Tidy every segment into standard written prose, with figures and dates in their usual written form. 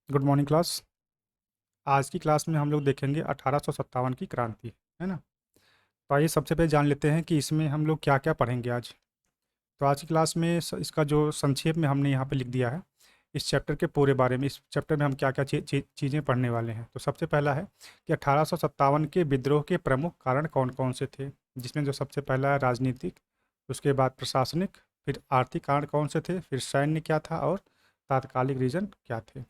Good morning class. आज की class में हम लोग देखेंगे 1857 की क्रांति, है ना। तो आइए सबसे पहले जान लेते हैं कि इसमें हम लोग क्या क्या पढ़ेंगे आज। तो आज की क्लास में इसका जो संक्षेप में हमने यहाँ पे लिख दिया है इस चैप्टर के पूरे बारे में। इस चैप्टर में हम क्या क्या चीज़ें पढ़ने वाले हैं। तो सबसे पहला है कि 1857 के विद्रोह के प्रमुख कारण कौन कौन से थे, जिसमें जो सबसे पहला है राजनीतिक, उसके बाद प्रशासनिक, फिर आर्थिक कारण कौन से थे, फिर सैन्य क्या था और तात्कालिक रीजन क्या थे।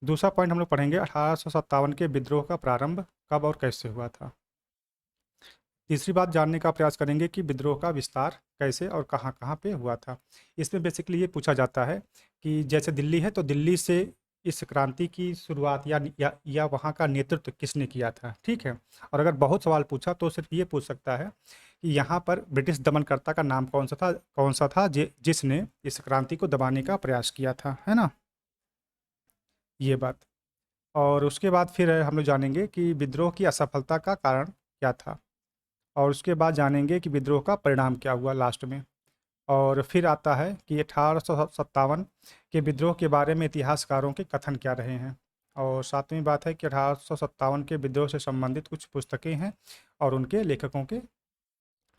दूसरा पॉइंट हम लोग पढ़ेंगे 1857 के विद्रोह का प्रारंभ कब और कैसे हुआ था। तीसरी बात जानने का प्रयास करेंगे कि विद्रोह का विस्तार कैसे और कहाँ कहाँ पे हुआ था। इसमें बेसिकली ये पूछा जाता है कि जैसे दिल्ली है तो दिल्ली से इस क्रांति की शुरुआत या वहाँ का नेतृत्व किसने किया था, ठीक है। और अगर बहुत सवाल पूछा तो सिर्फ ये पूछ सकता है कि यहाँ पर ब्रिटिश दमनकर्ता का नाम कौन सा था जिसने इस क्रांति को दबाने का प्रयास किया था, है ना, ये बात। और उसके बाद फिर हम लोग जानेंगे कि विद्रोह की असफलता का कारण क्या था, और उसके बाद जानेंगे कि विद्रोह का परिणाम क्या हुआ लास्ट में। और फिर आता है कि 1857 के विद्रोह के बारे में इतिहासकारों के कथन क्या रहे हैं। और सातवीं बात है कि 1857 के विद्रोह से संबंधित कुछ पुस्तकें हैं और उनके लेखकों के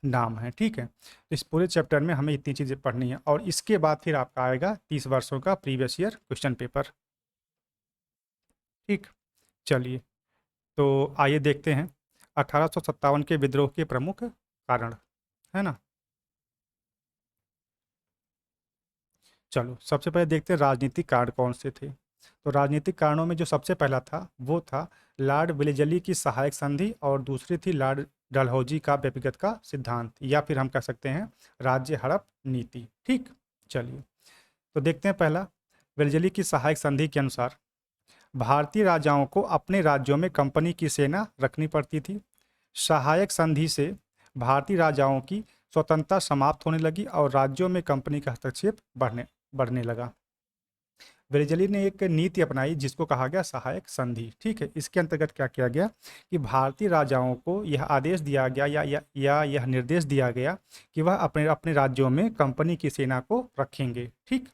नाम हैं, ठीक है। इस पूरे चैप्टर में हमें इतनी चीज़ें पढ़नी है और इसके बाद फिर आपका आएगा 30 वर्षों का प्रीवियस ईयर क्वेश्चन पेपर, ठीक। चलिए, तो आइए देखते हैं 1857 के विद्रोह के प्रमुख कारण, है ना। चलो सबसे पहले देखते हैं राजनीतिक कारण कौन से थे। तो राजनीतिक कारणों में जो सबसे पहला था वो था लॉर्ड वेलेजली की सहायक संधि, और दूसरी थी लॉर्ड डलहौजी का व्यक्तिगत का सिद्धांत, या फिर हम कह सकते हैं राज्य हड़प नीति, ठीक। चलिए, तो देखते हैं पहला, वेलेजली की सहायक संधि के अनुसार भारतीय राजाओं को अपने राज्यों में कंपनी की सेना रखनी पड़ती थी। सहायक संधि से भारतीय राजाओं की स्वतंत्रता समाप्त होने लगी और राज्यों में कंपनी का हस्तक्षेप बढ़ने बढ़ने लगा। वेलेजली ने एक नीति अपनाई जिसको कहा गया सहायक संधि, ठीक है। इसके अंतर्गत क्या किया गया कि भारतीय राजाओं को यह आदेश दिया गया या यह निर्देश दिया गया कि वह अपने अपने राज्यों में कंपनी की सेना को रखेंगे, ठीक।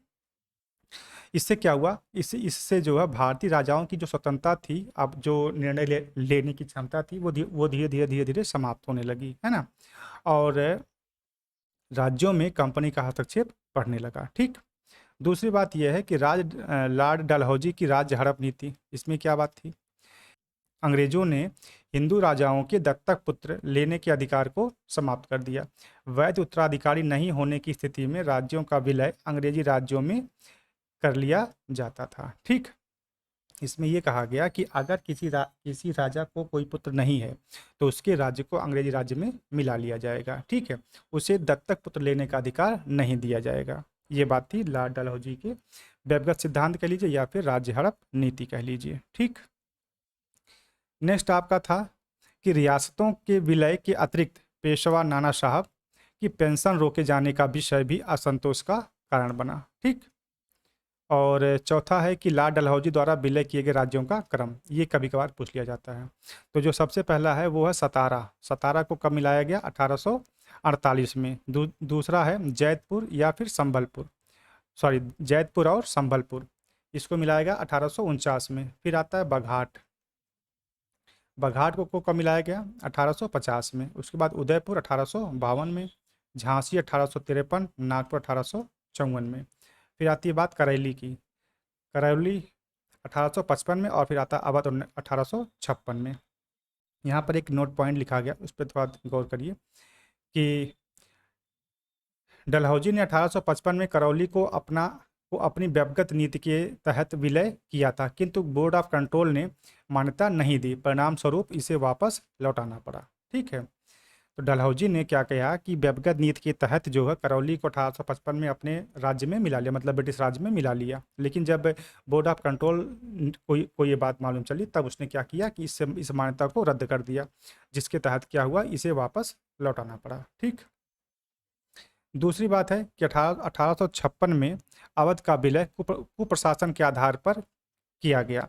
इससे क्या हुआ, इससे जो है भारतीय राजाओं की जो स्वतंत्रता थी, अब जो निर्णय लेने की क्षमता थी वो धीरे धीरे समाप्त होने लगी, है ना। और राज्यों में कंपनी का हस्तक्षेप बढ़ने लगा, ठीक। दूसरी बात यह है कि लॉर्ड डलहौजी की राज्य हड़प नीति, इसमें क्या बात थी, अंग्रेजों ने हिंदू राजाओं के दत्तक पुत्र लेने के अधिकार को समाप्त कर दिया। वैध उत्तराधिकारी नहीं होने की स्थिति में राज्यों का विलय अंग्रेजी राज्यों में कर लिया जाता था, ठीक। इसमें यह कहा गया कि अगर किसी राजा को कोई पुत्र नहीं है तो उसके राज्य को अंग्रेजी राज्य में मिला लिया जाएगा, ठीक है। उसे दत्तक पुत्र लेने का अधिकार नहीं दिया जाएगा। ये बात थी लॉर्ड डलहौजी के व्यक्तिगत सिद्धांत कह लीजिए या फिर राज्य हड़प नीति कह लीजिए, ठीक। नेक्स्ट आपका था कि रियासतों के विलय के अतिरिक्त पेशवा नाना साहब की पेंशन रोके जाने का विषय भी असंतोष का कारण बना, ठीक। और चौथा है कि लॉर्ड डलहौजी द्वारा विलय किए गए राज्यों का क्रम, ये कभी कभार पूछ लिया जाता है। तो जो सबसे पहला है वो है सतारा। सतारा को कब मिलाया गया, 1848 में। दूसरा है जैतपुर या फिर संबलपुर, सॉरी जैतपुर और संबलपुर, इसको मिलाया गया 1849 में। फिर आता है बघाट। बघाट को कब मिलाया गया, 1850 में। उसके बाद उदयपुर 1852 में, झांसी 1853, नागपुर 1854 में। फिर आती है बात करैली की। करौली 1855 में, और फिर आता है अवध 1856 में। यहाँ पर एक नोट पॉइंट लिखा गया, उस पर थोड़ा गौर करिए कि डलहौजी ने 1855 में करौली को अपनी व्यक्तिगत नीति के तहत विलय किया था, किंतु बोर्ड ऑफ कंट्रोल ने मान्यता नहीं दी। परिणाम स्वरूप इसे वापस लौटाना पड़ा, ठीक है। तो डलहौजी ने क्या कहा कि व्यक्तिगत नीति के तहत जो है करौली को 1855 में अपने राज्य में मिला लिया, मतलब ब्रिटिश राज्य में मिला लिया। लेकिन जब बोर्ड ऑफ कंट्रोल को ये बात मालूम चली तब उसने क्या किया कि इस मान्यता को रद्द कर दिया, जिसके तहत क्या हुआ, इसे वापस लौटाना पड़ा, ठीक। दूसरी बात है कि 1856 में अवध का विलय कुप्रशासन के आधार पर किया गया,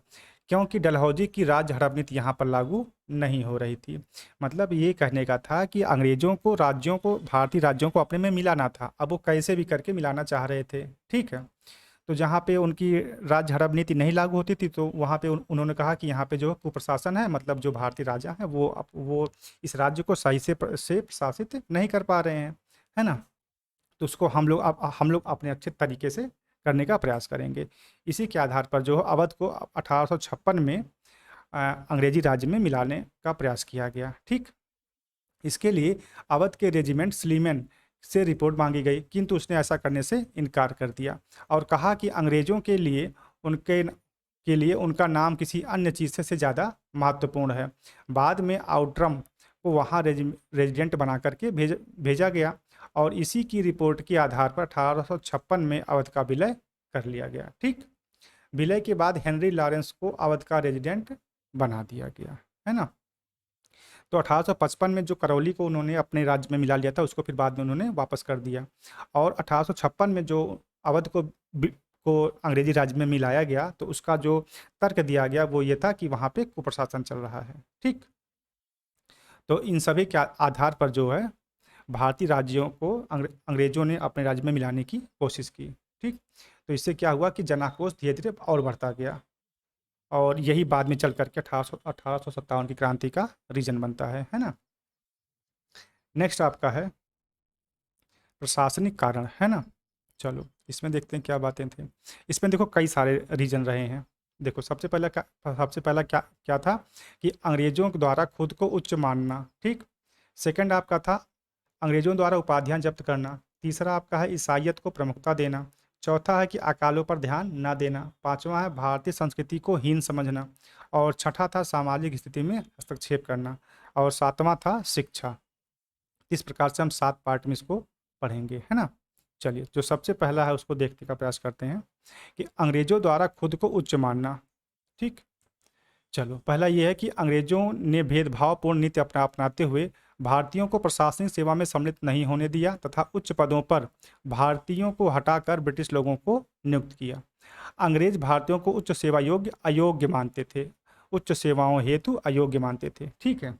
क्योंकि डलहौजी की राज्य हड़प नीति यहाँ पर लागू नहीं हो रही थी। मतलब ये कहने का था कि अंग्रेजों को भारतीय राज्यों को अपने में मिलाना था, अब वो कैसे भी करके मिलाना चाह रहे थे, ठीक है। तो जहाँ पे उनकी राज्य हड़प नीति नहीं लागू होती थी, तो वहाँ पे उन्होंने कहा कि यहाँ पे जो कुप्रशासन है, मतलब जो भारतीय राजा हैं वो इस राज्य को सही से प्रशासित नहीं कर पा रहे हैं, है ना। तो उसको हम लोग अपने अच्छे तरीके से करने का प्रयास करेंगे। इसी के आधार पर जो अवध को 1856 में अंग्रेजी राज्य में मिलाने का प्रयास किया गया। ठीक, इसके लिए अवध के रेजिमेंट स्लीमैन से रिपोर्ट मांगी गई, किंतु उसने ऐसा करने से इनकार कर दिया और कहा कि अंग्रेजों के लिए उनका नाम किसी अन्य चीज़ से ज़्यादा महत्वपूर्ण है। बाद में आउट्रम को वहाँ रेजिडेंट बना करके भेजा गया और इसी की रिपोर्ट के आधार पर 1856 में अवध का विलय कर लिया गया। ठीक, विलय के बाद हेनरी लॉरेंस को अवध का रेजिडेंट बना दिया गया, है ना। तो 1855 में जो करौली को उन्होंने अपने राज्य में मिला लिया था, उसको फिर बाद में उन्होंने वापस कर दिया। और 1856 में जो अवध को अंग्रेजी राज्य में मिलाया गया, तो उसका जो तर्क दिया गया वो ये था कि वहाँ पे कुप्रशासन चल रहा है। ठीक, तो इन सभी के आधार पर जो है भारतीय राज्यों को अंग्रेजों ने अपने राज्य में मिलाने की कोशिश की। ठीक, तो इससे क्या हुआ कि जनाक्रोश धीरे धीरे और बढ़ता गया और यही बाद में चल करके 1857 की क्रांति का रीजन बनता है ना। नेक्स्ट आपका है प्रशासनिक कारण, है ना। चलो इसमें देखते हैं क्या बातें थी। इसमें देखो कई सारे रीजन रहे हैं। देखो सबसे पहला क्या क्या था कि अंग्रेजों के द्वारा खुद को उच्च मानना। ठीक, सेकंड आपका था अंग्रेजों द्वारा उपाधियां जब्त करना। तीसरा आपका है ईसाइयत को प्रमुखता देना। चौथा है कि अकालों पर ध्यान न देना। पांचवा है भारतीय संस्कृति को हीन समझना। और छठा था सामाजिक स्थिति में हस्तक्षेप करना। और सातवां था शिक्षा। इस प्रकार से हम 7 पार्ट में इसको पढ़ेंगे, है ना। चलिए जो सबसे पहला है उसको देखने का प्रयास करते हैं कि अंग्रेजों द्वारा खुद को उच्च मानना। ठीक, चलो पहला यह है कि अंग्रेजों ने भेदभावपूर्ण नीति अपनाते हुए भारतीयों को प्रशासनिक सेवा में सम्मिलित नहीं होने दिया तथा उच्च पदों पर भारतीयों को हटाकर ब्रिटिश लोगों को नियुक्त किया। अंग्रेज भारतीयों को उच्च सेवा योग्य अयोग्य मानते थे, उच्च सेवाओं हेतु अयोग्य मानते थे। ठीक है,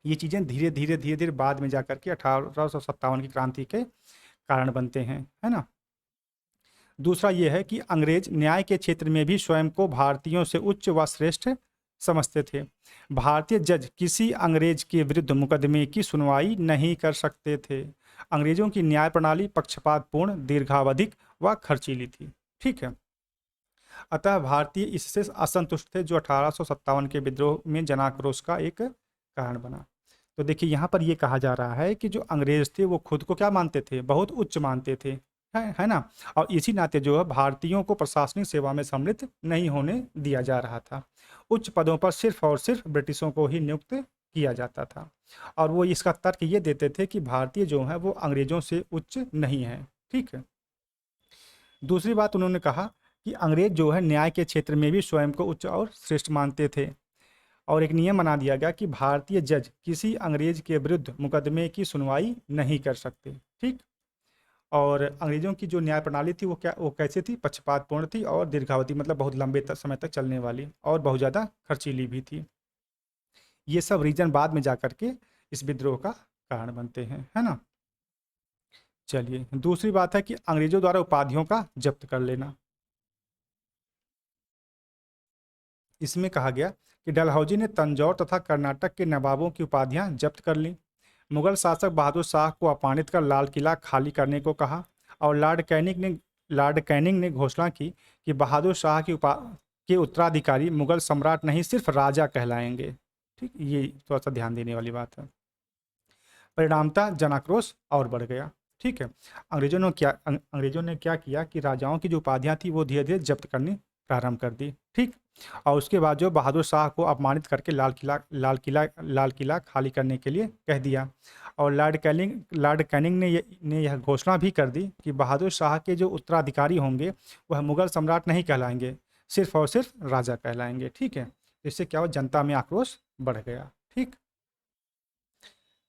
ये चीज़ें धीरे धीरे बाद में जाकर के 1857 की क्रांति के कारण बनते हैं, है ना। दूसरा ये है कि अंग्रेज न्याय के क्षेत्र में भी स्वयं को भारतीयों से उच्च व श्रेष्ठ समझते थे। भारतीय जज किसी अंग्रेज के विरुद्ध मुकदमे की सुनवाई नहीं कर सकते थे। अंग्रेजों की न्याय प्रणाली पक्षपातपूर्ण, दीर्घावधिक व खर्चीली थी। ठीक है, अतः भारतीय इससे असंतुष्ट थे, जो 1857 के विद्रोह में जनाक्रोश का एक कारण बना। तो देखिए यहाँ पर ये कहा जा रहा है कि जो अंग्रेज थे वो खुद को क्या मानते थे, बहुत उच्च मानते थे, है ना। और इसी नाते जो है भारतीयों को प्रशासनिक सेवा में सम्मिलित नहीं होने दिया जा रहा था। उच्च पदों पर सिर्फ और सिर्फ ब्रिटिशों को ही नियुक्त किया जाता था और वो इसका तर्क ये देते थे कि भारतीय जो है वो अंग्रेजों से उच्च नहीं है। ठीक है, दूसरी बात उन्होंने कहा कि अंग्रेज जो है न्याय के क्षेत्र में भी स्वयं को उच्च और श्रेष्ठ मानते थे और एक नियम बना दिया गया कि भारतीय जज किसी अंग्रेज के विरुद्ध मुकदमे की सुनवाई नहीं कर सकते। ठीक, और अंग्रेजों की जो न्याय प्रणाली थी वो कैसी थी, पक्षपातपूर्ण थी और दीर्घावधि, मतलब बहुत लंबे समय तक चलने वाली और बहुत ज़्यादा खर्चीली भी थी। ये सब रीजन बाद में जाकर के इस विद्रोह का कारण बनते हैं, है ना। चलिए दूसरी बात है कि अंग्रेजों द्वारा उपाधियों का जब्त कर लेना। इसमें कहा गया कि डलहौजी ने तंजौर तथा कर्नाटक के नवाबों की उपाधियां जब्त कर लीं। मुगल शासक बहादुर शाह को अपमानित कर लाल किला खाली करने को कहा और लॉर्ड कैनिंग ने घोषणा की कि बहादुर शाह के उत्तराधिकारी मुगल सम्राट नहीं सिर्फ राजा कहलाएंगे। ठीक, ये थोड़ा सा ध्यान देने वाली बात है। परिणामतः जनाक्रोश और बढ़ गया। ठीक है, अंग्रेजों ने क्या किया कि राजाओं की जो उपाधियां थी वो धीरे धीरे जब्त करनी प्रारंभ कर दी। ठीक, और उसके बाद जो बहादुर शाह को अपमानित करके लाल किला खाली करने के लिए कह दिया और लॉर्ड कैनिंग ने यह घोषणा भी कर दी कि बहादुर शाह के जो उत्तराधिकारी होंगे वह मुगल सम्राट नहीं कहलाएंगे, सिर्फ और सिर्फ राजा कहलाएंगे। ठीक है, इससे क्या हुआ, जनता में आक्रोश बढ़ गया। ठीक,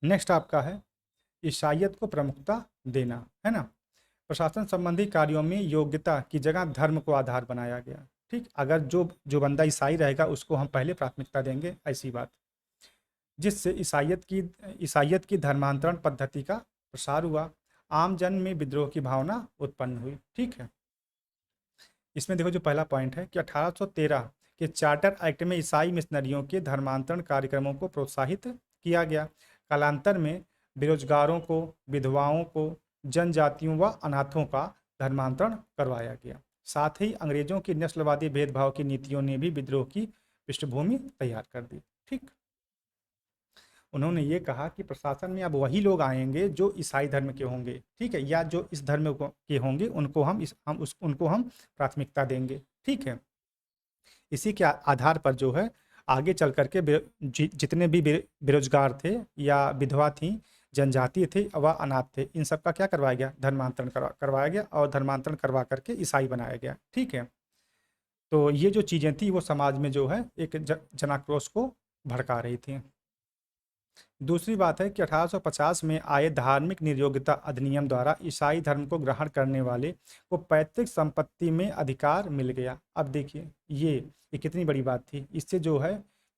नेक्स्ट आपका है ईसाइयत को प्रमुखता देना, है ना। प्रशासन संबंधी कार्यों में योग्यता की जगह धर्म को आधार बनाया गया। ठीक, अगर जो जो बंदा ईसाई रहेगा उसको हम पहले प्राथमिकता देंगे, ऐसी बात, जिससे ईसाइयत की धर्मांतरण पद्धति का प्रसार हुआ। आम जन में विद्रोह की भावना उत्पन्न हुई। ठीक है, इसमें देखो जो पहला पॉइंट है कि 1813 के चार्टर एक्ट में ईसाई मिशनरियों के धर्मांतरण कार्यक्रमों को प्रोत्साहित किया गया। कालांतर में बेरोजगारों को, विधवाओं को, जनजातियों व अनाथों का धर्मांतरण करवाया गया। साथ ही अंग्रेजों की नस्लवादी भेदभाव की नीतियों ने भी विद्रोह की पृष्ठभूमि तैयार कर दी। ठीक, उन्होंने ये कहा कि प्रशासन में अब वही लोग आएंगे जो ईसाई धर्म के होंगे, ठीक है, या जो इस धर्म के होंगे, उनको उनको हम प्राथमिकता देंगे। ठीक है, इसी के आधार पर जो है आगे चल करके जितने भी बेरोजगार थे या विधवा थी, जनजातीय थे व अनाथ थे, इन सब का क्या करवाया गया, धर्मांतरण करवाया गया और धर्मांतरण करवा करके ईसाई बनाया गया। ठीक है, तो ये जो चीज़ें थी वो समाज में जो है एक जनाक्रोश को भड़का रही थी। दूसरी बात है कि 1850 में आए धार्मिक नियोक्ता अधिनियम द्वारा ईसाई धर्म को ग्रहण करने वाले को पैतृक संपत्ति में अधिकार मिल गया। अब देखिए ये कितनी बड़ी बात थी। इससे जो है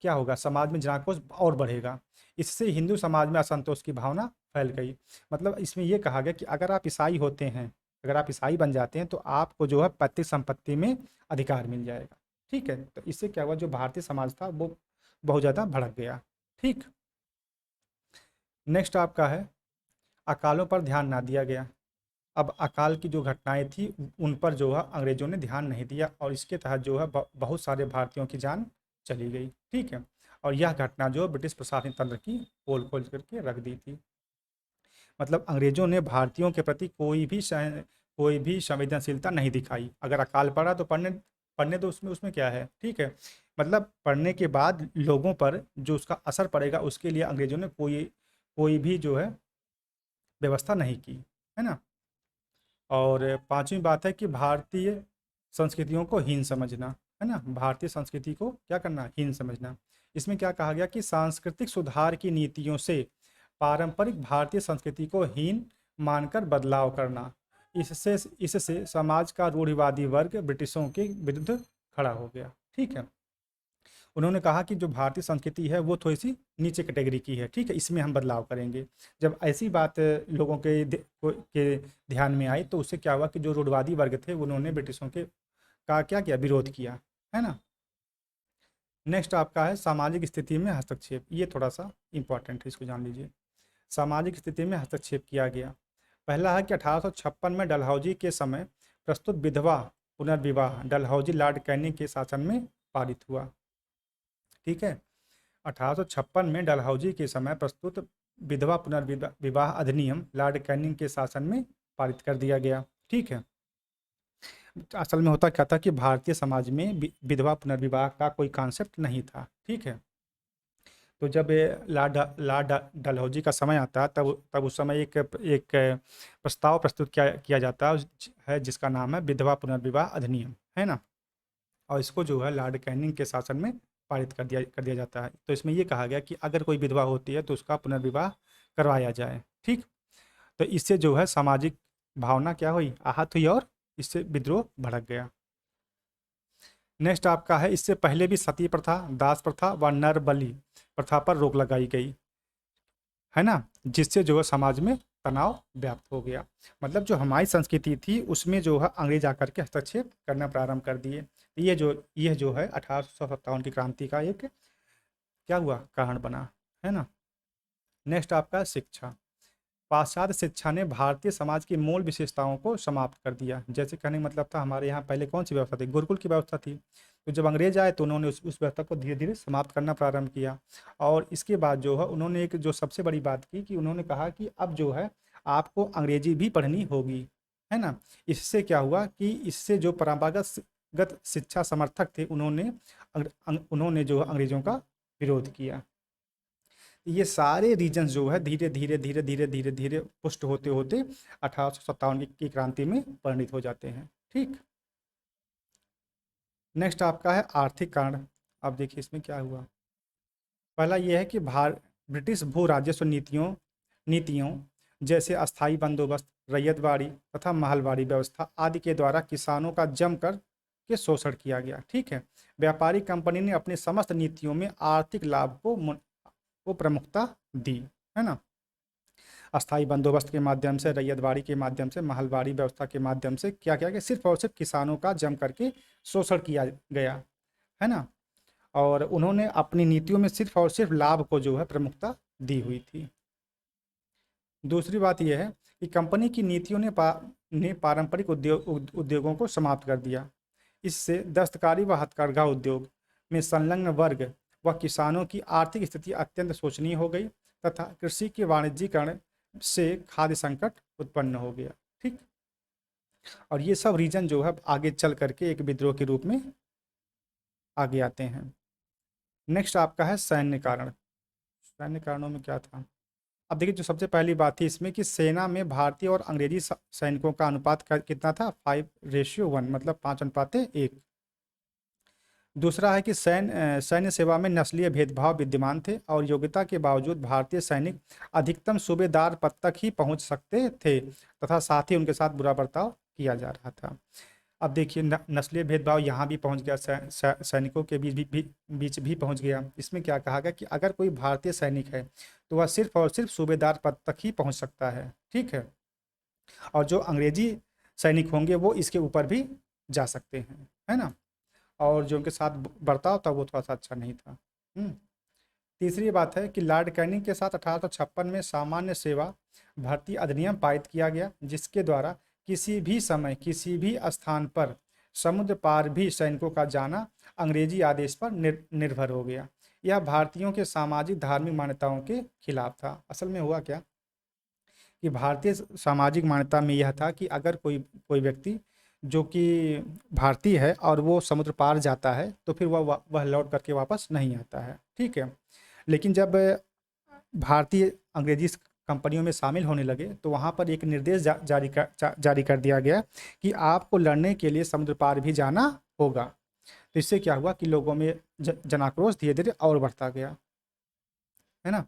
क्या होगा, समाज में जनाक्रोश और बढ़ेगा। इससे हिंदू समाज में असंतोष की भावना फैल गई। मतलब इसमें यह कहा गया कि अगर आप ईसाई होते हैं, अगर आप ईसाई बन जाते हैं तो आपको जो है पैतृक संपत्ति में अधिकार मिल जाएगा। ठीक है, तो इससे क्या हुआ, जो भारतीय समाज था वो बहुत ज़्यादा भड़क गया। ठीक, नेक्स्ट आपका है अकालों पर ध्यान ना दिया गया। अब अकाल की जो घटनाएं थी उन पर जो है अंग्रेजों ने ध्यान नहीं दिया और इसके तहत जो है बहुत सारे भारतीयों की जान चली गई। ठीक है, और यह घटना जो ब्रिटिश प्रशासनिक तंत्र की पोल खोल करके रख दी थी। मतलब अंग्रेजों ने भारतीयों के प्रति कोई भी संवेदनशीलता नहीं दिखाई। अगर अकाल पड़ा तो पढ़ने पढ़ने दो, उसमें उसमें क्या है। ठीक है, मतलब पढ़ने के बाद लोगों पर जो उसका असर पड़ेगा उसके लिए अंग्रेजों ने कोई कोई भी जो है व्यवस्था नहीं की, है ना। और पांचवी बात है कि भारतीय संस्कृतियों को हीन समझना, है ना, भारतीय संस्कृति को क्या करना, हीन समझना। इसमें क्या कहा गया कि सांस्कृतिक सुधार की नीतियों से पारंपरिक भारतीय संस्कृति को हीन मानकर बदलाव करना। इससे इससे समाज का रूढ़िवादी वर्ग ब्रिटिशों के विरुद्ध खड़ा हो गया। ठीक है, उन्होंने कहा कि जो भारतीय संस्कृति है वो थोड़ी सी नीचे कैटेगरी की है। ठीक है, इसमें हम बदलाव करेंगे। जब ऐसी बात लोगों के ध्यान में आई तो उससे क्या हुआ कि जो रूढ़वादी वर्ग थे उन्होंने ब्रिटिशों के का क्या किया, विरोध किया, है ना। नेक्स्ट आपका है सामाजिक स्थिति में हस्तक्षेप। ये थोड़ा सा इंपॉर्टेंट है, इसको जान लीजिए। सामाजिक स्थिति में हस्तक्षेप किया गया। पहला है कि 1856 में डलहौजी के समय प्रस्तुत विधवा पुनर्विवाह डलहौजी लॉर्ड कैनिंग के शासन में पारित हुआ। ठीक है, 1856 में डलहौजी के समय प्रस्तुत विधवा पुनर्विवाह अधिनियम लॉर्ड कैनिंग के शासन में पारित कर दिया गया। ठीक है, असल में होता क्या था कि भारतीय समाज में विधवा पुनर्विवाह का कोई कॉन्सेप्ट नहीं था। ठीक है, तो जब ये लॉर्ड डलहौजी का समय आता है तब उस समय एक प्रस्ताव प्रस्तुत किया जाता है जिसका नाम है विधवा पुनर्विवाह अधिनियम, है ना। और इसको जो है लॉर्ड कैनिंग के शासन में पारित कर दिया जाता है। तो इसमें ये कहा गया कि अगर कोई विधवा होती है तो उसका पुनर्विवाह करवाया जाए। ठीक, तो इससे जो है सामाजिक भावना क्या हुई, आहत हुई और इससे विद्रोह भड़क गया। नेक्स्ट आपका है इससे पहले भी सती प्रथा, दास प्रथा व नर बलि प्रथा पर रोक लगाई गई, है ना, जिससे जो है समाज में तनाव व्याप्त हो गया। मतलब जो हमारी संस्कृति थी उसमें जो है अंग्रेज आकर के हस्तक्षेप करना प्रारंभ कर दिए। यह जो है 1857 की क्रांति का एक क्या हुआ, कारण बना, है ना। नेक्स्ट आपका शिक्षा। पाश्चात्य शिक्षा ने भारतीय समाज की मूल विशेषताओं को समाप्त कर दिया। जैसे कहने का मतलब था हमारे यहाँ पहले कौन सी व्यवस्था थी, गुरुकुल की व्यवस्था थी। तो जब अंग्रेज आए तो उन्होंने उस व्यवस्था को धीरे धीरे समाप्त करना प्रारंभ किया। और इसके बाद जो है उन्होंने एक जो सबसे बड़ी बात की कि उन्होंने कहा कि अब जो है आपको अंग्रेजी भी पढ़नी होगी, है ना। इससे क्या हुआ कि इससे जो परंपरागत शिक्षा समर्थक थे उन्होंने जो अंग्रेजों का विरोध किया। ये सारे रीजन्स जो है धीरे धीरे धीरे धीरे धीरे धीरे पुष्ट होते होते 1857 की क्रांति में परिणित हो जाते हैं। ठीक, नेक्स्ट आपका है आर्थिक कारण। अब देखिए इसमें क्या हुआ। पहला यह है कि ब्रिटिश भू राजस्व नीतियों नीतियों जैसे अस्थाई बंदोबस्त, रैयतवाड़ी तथा महलवाड़ी व्यवस्था आदि के द्वारा किसानों का जमकर के शोषण किया गया। ठीक है, व्यापारिक कंपनी ने अपनी समस्त नीतियों में आर्थिक लाभ को प्रमुखता दी, है ना। अस्थाई बंदोबस्त के माध्यम से, रैयतवाड़ी के माध्यम से, महलवाड़ी व्यवस्था के माध्यम से क्या किया गया, सिर्फ और सिर्फ किसानों का जम करके शोषण किया गया, है ना। और उन्होंने अपनी नीतियों में सिर्फ और सिर्फ लाभ को जो है प्रमुखता दी हुई थी। दूसरी बात यह है कि कंपनी की नीतियों ने पारंपरिक उद्योगों को समाप्त कर दिया। इससे दस्तकारी व हथकरघा उद्योग में संलग्न वर्ग व किसानों की आर्थिक स्थिति अत्यंत शोचनीय हो गई तथा कृषि के वाणिज्यीकरण से खाद्य संकट उत्पन्न हो गया। ठीक, और ये सब रीजन जो है आगे चल करके एक विद्रोह के रूप में आगे आते हैं। नेक्स्ट आपका है सैन्य कारण। सैन्य कारणों में क्या था? अब देखिए, जो सबसे पहली बात थी इसमें कि सेना में भारतीय और अंग्रेजी सैनिकों का अनुपात कितना था, 5:1, मतलब 5:1। दूसरा है कि सैन्य सेवा में नस्लीय भेदभाव विद्यमान थे और योग्यता के बावजूद भारतीय सैनिक अधिकतम सूबेदार पद तक ही पहुंच सकते थे तथा साथ ही उनके साथ बुरा बर्ताव किया जा रहा था। अब देखिए, नस्लीय भेदभाव यहाँ भी पहुंच गया, सैनिकों के बीच भी पहुंच गया। इसमें क्या कहा गया कि अगर कोई भारतीय सैनिक है तो वह सिर्फ और सिर्फ सूबेदार पद तक ही पहुंच सकता है। ठीक है, और जो अंग्रेजी सैनिक होंगे वो इसके ऊपर भी जा सकते हैं, है ना। और जो उनके साथ बर्ताव था वो थोड़ा सा अच्छा नहीं था। तीसरी बात है कि लॉर्ड कैनिंग के साथ 1856 में सामान्य सेवा भर्ती अधिनियम पारित किया गया, जिसके द्वारा किसी भी समय किसी भी स्थान पर समुद्र पार भी सैनिकों का जाना अंग्रेजी आदेश पर निर्भर हो गया। यह भारतीयों के सामाजिक धार्मिक मान्यताओं के खिलाफ था। असल में हुआ क्या कि भारतीय सामाजिक मान्यता में यह था कि अगर कोई कोई व्यक्ति जो कि भारतीय है और वो समुद्र पार जाता है तो फिर वह लौट करके वापस नहीं आता है। ठीक है, लेकिन जब भारतीय अंग्रेजी कंपनियों में शामिल होने लगे तो वहाँ पर एक निर्देश जारी कर दिया गया कि आपको लड़ने के लिए समुद्र पार भी जाना होगा। तो इससे क्या हुआ कि लोगों में जनाक्रोश धीरे धीरे और बढ़ता गया, है ना।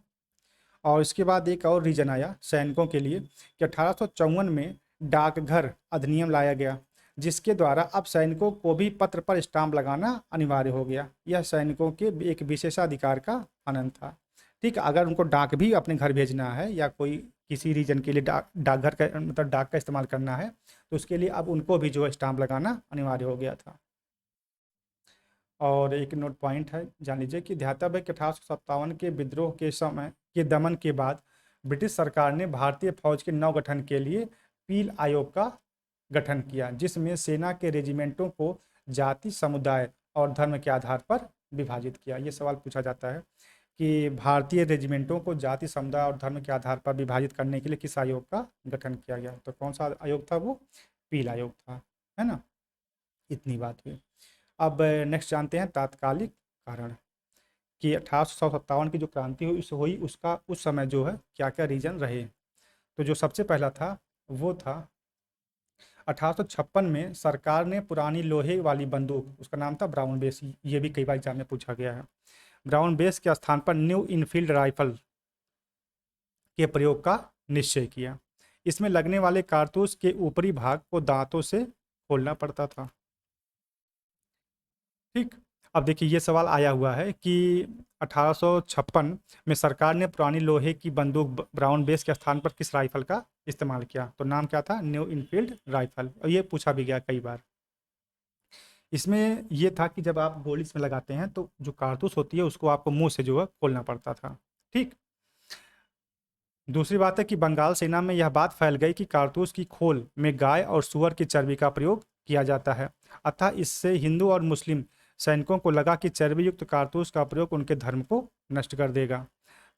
और इसके बाद एक और रीजन आया सैनिकों के लिए कि 1854 में डाकघर अधिनियम लाया गया, जिसके द्वारा अब सैनिकों को भी पत्र पर स्टाम्प लगाना अनिवार्य हो गया। यह सैनिकों के एक विशेषाधिकार का हनन था। ठीक है, अगर उनको डाक भी अपने घर भेजना है या कोई किसी रीजन के लिए डाकघर का मतलब डाक का इस्तेमाल करना है तो उसके लिए अब उनको भी जो है स्टाम्प लगाना अनिवार्य हो गया था। और एक नोट पॉइंट है, जान लीजिए कि ध्यातव्य कि 1857 के विद्रोह के समय के दमन के बाद ब्रिटिश सरकार ने भारतीय फौज के नवगठन के लिए पील आयोग का गठन किया, जिसमें सेना के रेजिमेंटों को जाति, समुदाय और धर्म के आधार पर विभाजित किया। ये सवाल पूछा जाता है कि भारतीय रेजिमेंटों को जाति, समुदाय और धर्म के आधार पर विभाजित करने के लिए किस आयोग का गठन किया गया, तो कौन सा आयोग था वो? पील आयोग था, है ना। इतनी बात हुई। अब नेक्स्ट जानते हैं तात्कालिक कारण कि 1857 की जो क्रांति हुई उसका उस समय जो है क्या क्या रीजन रहे। तो जो सबसे पहला था वो था 1856 में सरकार ने पुरानी लोहे वाली बंदूक, उसका नाम था ब्राउन बेस, ये भी कई बार एग्जाम में पूछा गया है, ब्राउन बेस के स्थान पर न्यू इनफील्ड राइफल के प्रयोग का निश्चय किया। इसमें लगने वाले कारतूस के ऊपरी भाग को दांतों से खोलना पड़ता था। ठीक, अब देखिए ये सवाल आया हुआ है कि 1856 में सरकार ने पुरानी लोहे की बंदूक ब्राउन बेस के स्थान पर किस राइफल का इस्तेमाल किया, तो नाम क्या था? New Enfield rifle. और ये पूछा भी गया कई बार। इसमें ये था कि जब आप गोली इसमें लगाते हैं तो जो कारतूस होती है उसको आपको मुंह से जो है खोलना पड़ता था। ठीक, दूसरी बात है कि बंगाल सेना में यह बात फैल गई कि कारतूस की खोल में गाय और सुअर की चर्बी का प्रयोग किया जाता है, अतः इससे हिंदू और मुस्लिम सैनिकों को लगा कि चर्बी युक्त कारतूस का प्रयोग उनके धर्म को नष्ट कर देगा।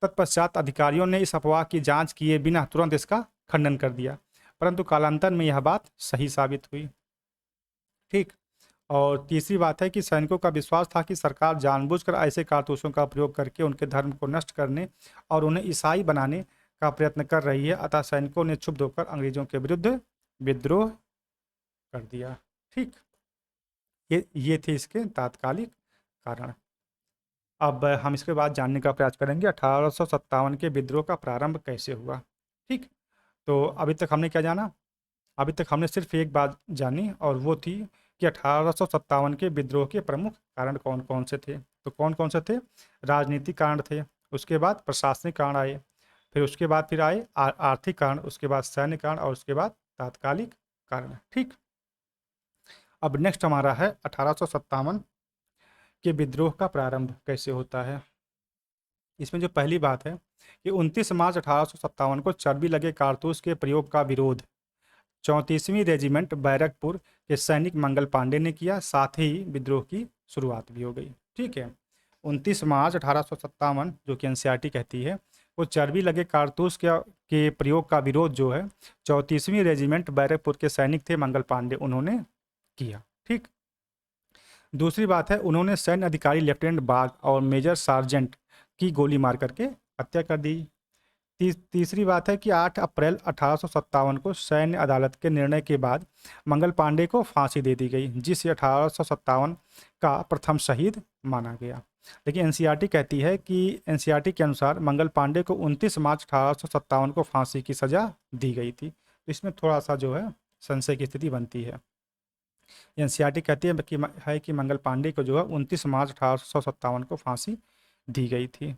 तत्पश्चात अधिकारियों ने इस अफवाह की जांच किए बिना तुरंत इसका खंडन कर दिया, परंतु कालांतर में यह बात सही साबित हुई। ठीक, और तीसरी बात है कि सैनिकों का विश्वास था कि सरकार जानबूझकर ऐसे कारतूसों का प्रयोग करके उनके धर्म को नष्ट करने और उन्हें ईसाई बनाने का प्रयत्न कर रही है, अतः सैनिकों ने क्षुब्ध होकर अंग्रेजों के विरुद्ध विद्रोह कर दिया। ठीक, ये थे इसके तात्कालिक कारण। अब हम इसके बाद जानने का प्रयास करेंगे 1857 के विद्रोह का प्रारंभ कैसे हुआ। ठीक, तो अभी तक हमने क्या जाना? अभी तक हमने सिर्फ एक बात जानी और वो थी कि 1857 के विद्रोह के प्रमुख कारण कौन कौन से थे। तो कौन कौन से थे? राजनीतिक कारण थे, उसके बाद प्रशासनिक कारण आए, फिर उसके बाद फिर आए आर्थिक कारण, उसके बाद सैन्य कारण और उसके बाद तात्कालिक कारण। ठीक। अब नेक्स्ट हमारा है 1857 के विद्रोह का प्रारंभ कैसे होता है। इसमें जो पहली बात है कि 29 मार्च 1857 को चर्बी लगे कारतूस के प्रयोग का विरोध 34वीं रेजिमेंट बैरकपुर के सैनिक मंगल पांडे ने किया, साथ ही विद्रोह की शुरुआत भी हो गई। ठीक है। 29 मार्च 1857 जो कि एनसीईआरटी कहती है, वो चर्बी लगे कारतूस के प्रयोग का विरोध जो है 34वीं रेजिमेंट बैरकपुर के सैनिक थे मंगल पांडे, उन्होंने किया। ठीक। दूसरी बात है, उन्होंने सैन्य अधिकारी लेफ्टिनेंट बाग और मेजर सार्जेंट की गोली मार करके हत्या कर दी। तीसरी बात है कि 8 अप्रैल 1857 को सैन्य अदालत के निर्णय के बाद मंगल पांडे को फांसी दे दी गई, जिसे 1857 का प्रथम शहीद माना गया। लेकिन एनसीईआरटी कहती है कि एनसीईआरटी के अनुसार मंगल पांडे को 29 मार्च 1857 को फांसी की सजा दी गई थी। तो इसमें थोड़ा सा जो है संशय की स्थिति बनती है। एनसीईआरटी कहती है कि मंगल पांडे को जो है 29 मार्च 1857 को फांसी दी गई थी।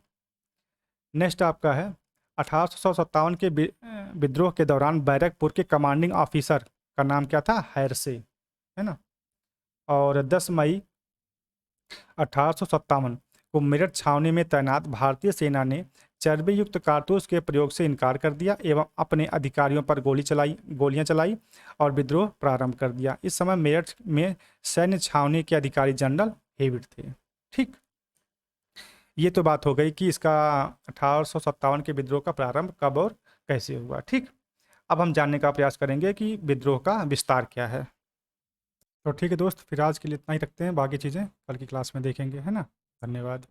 नेक्स्ट आपका है 1857 के विद्रोह के दौरान बैरकपुर के कमांडिंग ऑफिसर का नाम क्या था, हैरसे, है ना। और 10 मई 1857 को मेरठ छावनी में तैनात भारतीय सेना ने चर्बी युक्त कारतूस के प्रयोग से इनकार कर दिया एवं अपने अधिकारियों पर गोलियां चलाई और विद्रोह प्रारंभ कर दिया। इस समय मेरठ में सैन्य छावनी के अधिकारी जनरल हेविट थे। ठीक। ये तो बात हो गई कि इसका 1857 के विद्रोह का प्रारंभ कब और कैसे हुआ। ठीक। अब हम जानने का प्रयास करेंगे कि विद्रोह का विस्तार क्या है। तो ठीक है दोस्त, फिर आज के लिए इतना ही रखते हैं, बाकी चीज़ें कल की क्लास में देखेंगे, है ना। धन्यवाद।